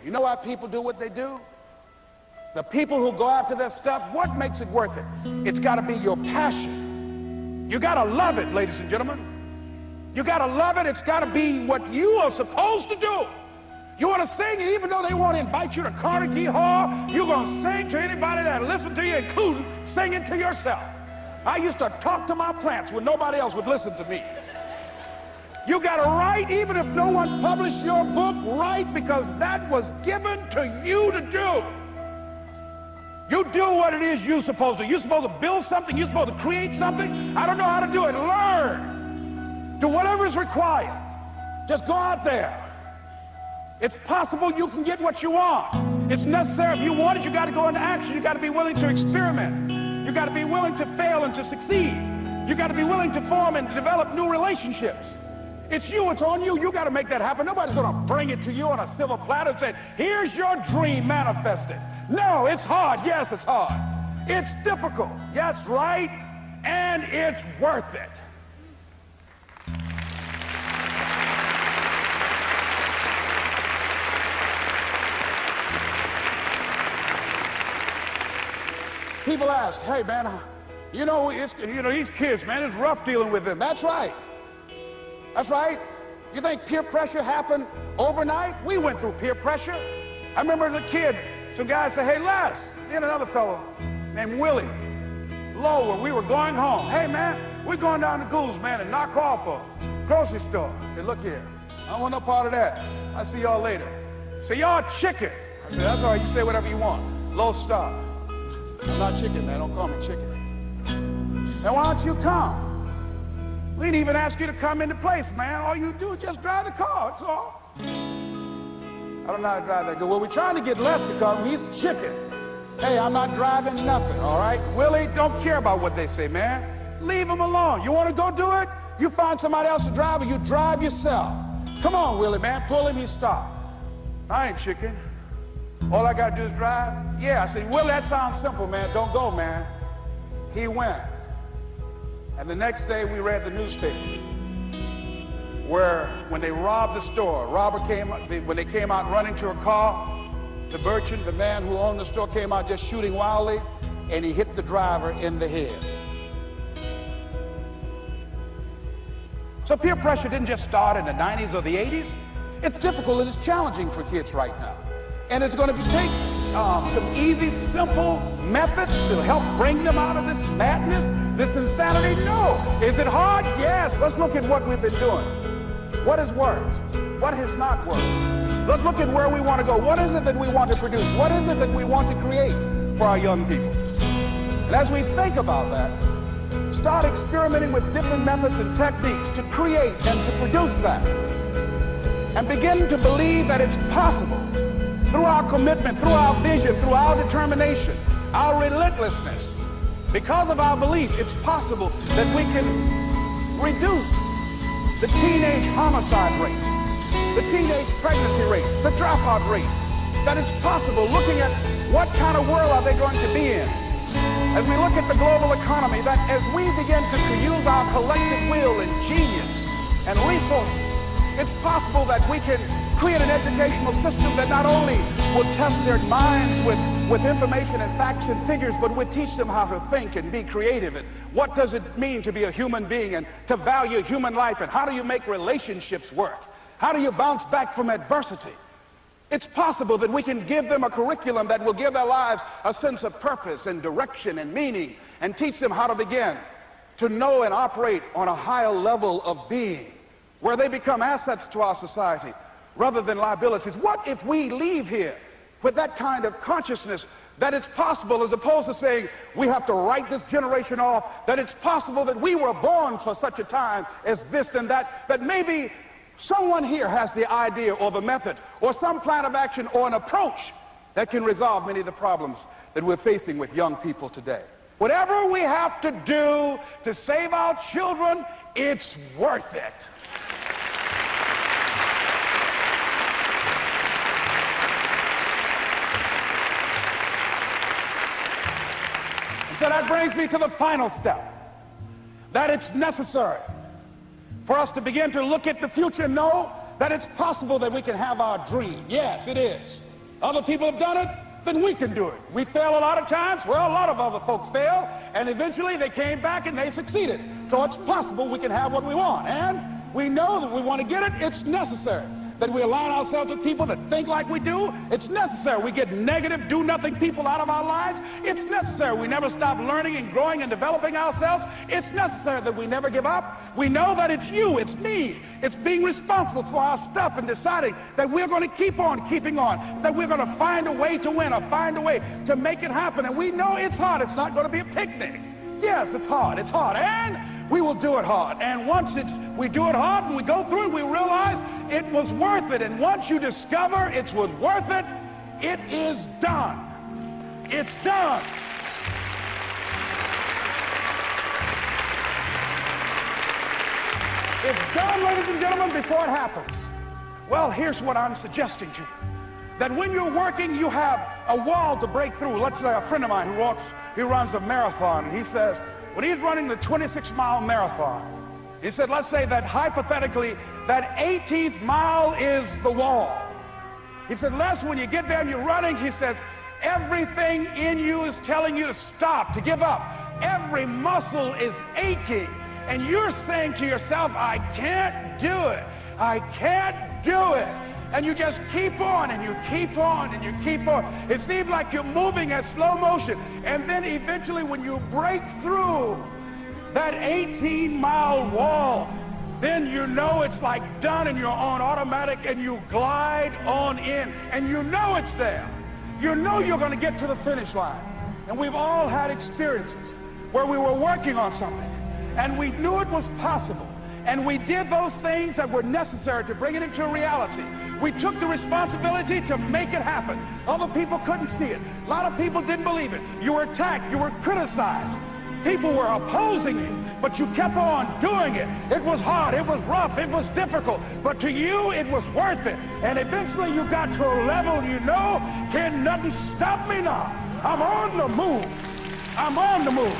You know why people do what they do? The people who go after their stuff, what makes it worth it? It's got to be your passion. You got to love it, ladies and gentlemen. You got to love it. It's got to be what you are supposed to do. You want to sing, and even though they want to invite you to Carnegie Hall, you're going to sing to anybody that listens to you, including singing to yourself. I used to talk to my plants when nobody else would listen to me. You got to write, even if no one published your book, write, because that was given to you to do. You do what it is you're supposed to. You're supposed to build something. You're supposed to create something. I don't know how to do it. Learn. Do whatever is required. Just go out there. It's possible you can get what you want. It's necessary. If you want it, you got to go into action. You got to be willing to experiment. You got to be willing to fail and to succeed. You got to be willing to form and develop new relationships. It's you, it's on you. You got to make that happen. Nobody's going to bring it to you on a silver platter and say, here's your dream manifested. No, it's hard. Yes, it's hard. It's difficult. Yes, right. And it's worth it. People ask, hey man, these kids, man, it's rough dealing with them. That's right. That's right. You think peer pressure happened overnight? We went through peer pressure. I remember as a kid, some guys said, hey Les, and another fellow named Willie Lowe, we were going home. Hey man, we're going down to Gould's, man, and knock off a grocery store. I said, look here, I don't want no part of that. I'll see y'all later. Say, y'all chicken. I said, that's all right, you say whatever you want. Low star. I'm not chicken, man. Don't call me chicken. Then why don't you come? We didn't even ask you to come into place, man. All you do is just drive the car, that's all. I don't know how to drive that good. Well, we're trying to get Les to come. He's chicken. Hey, I'm not driving nothing, all right? Willie, don't care about what they say, man. Leave him alone. You want to go do it? You find somebody else to drive, or you drive yourself. Come on, Willie, man. Pull him, he stopped. I ain't chicken. All I got to do is drive? Yeah. I said, Willie, that sounds simple, man. Don't go, man. He went. And the next day we read the newspaper where when they robbed the store, when they came out running to a car, the merchant, the man who owned the store, came out just shooting wildly, and he hit the driver in the head. So peer pressure didn't just start in the 90s or the 80s. It's difficult and it's challenging for kids right now. And it's going to take some easy, simple methods to help bring them out of this madness, this insanity. No. Is it hard? Yes. Let's look at what we've been doing. What has worked? What has not worked? Let's look at where we want to go. What is it that we want to produce? What is it that we want to create for our young people? And as we think about that, start experimenting with different methods and techniques to create and to produce that. And begin to believe that it's possible. Through our commitment, through our vision, through our determination, our relentlessness, because of our belief, it's possible that we can reduce the teenage homicide rate, the teenage pregnancy rate, the dropout rate, that it's possible, looking at what kind of world are they going to be in. As we look at the global economy, that as we begin to use our collective will and genius and resources, it's possible that we can create an educational system that not only will test their minds with information and facts and figures, but would teach them how to think and be creative, and what does it mean to be a human being and to value human life, and how do you make relationships work? How do you bounce back from adversity? It's possible that we can give them a curriculum that will give their lives a sense of purpose and direction and meaning, and teach them how to begin to know and operate on a higher level of being, where they become assets to our society rather than liabilities. What if we leave here with that kind of consciousness that it's possible, as opposed to saying we have to write this generation off, that it's possible that we were born for such a time as this and that, that maybe someone here has the idea or the method or some plan of action or an approach that can resolve many of the problems that we're facing with young people today. Whatever we have to do to save our children, it's worth it. So that brings me to the final step, that it's necessary for us to begin to look at the future and know that it's possible that we can have our dream. Yes, it is. Other people have done it, then we can do it. We fail a lot of times. Well, a lot of other folks fail, and eventually they came back and they succeeded. So it's possible we can have what we want. And we know that we want to get it. It's necessary that we align ourselves with people that think like we do. It's necessary we get negative, do-nothing people out of our lives. It's necessary we never stop learning and growing and developing ourselves. It's necessary that we never give up. We know that it's you, it's me. It's being responsible for our stuff and deciding that we're going to keep on keeping on, that we're going to find a way to win or find a way to make it happen. And we know it's hard. It's not going to be a picnic. Yes, it's hard. It's hard. And we will do it hard. And once we do it hard and we go through it, we realize it was worth it. And once you discover it was worth it, it is done. It's done. It's done, ladies and gentlemen, before it happens. Well, here's what I'm suggesting to you. That when you're working, you have a wall to break through. Let's say a friend of mine who runs a marathon, and he says, when he's running the 26-mile marathon, he said, let's say that hypothetically, that 18th mile is the wall. He said, Les, when you get there and you're running, he says, everything in you is telling you to stop, to give up. Every muscle is aching, and you're saying to yourself, I can't do it. I can't do it. And you just keep on, and you keep on, and you keep on. It seems like you're moving at slow motion. And then eventually when you break through that 18-mile wall, then you know it's like done, and you're on automatic, and you glide on in, and you know it's there. You know you're going to get to the finish line. And we've all had experiences where we were working on something, and we knew it was possible. And we did those things that were necessary to bring it into reality. We took the responsibility to make it happen. Other people couldn't see it. A lot of people didn't believe it. You were attacked. You were criticized. People were opposing you, but you kept on doing it. It was hard. It was rough. It was difficult. But to you, it was worth it. And eventually you got to a level you know, can nothing stop me now. I'm on the move. I'm on the move.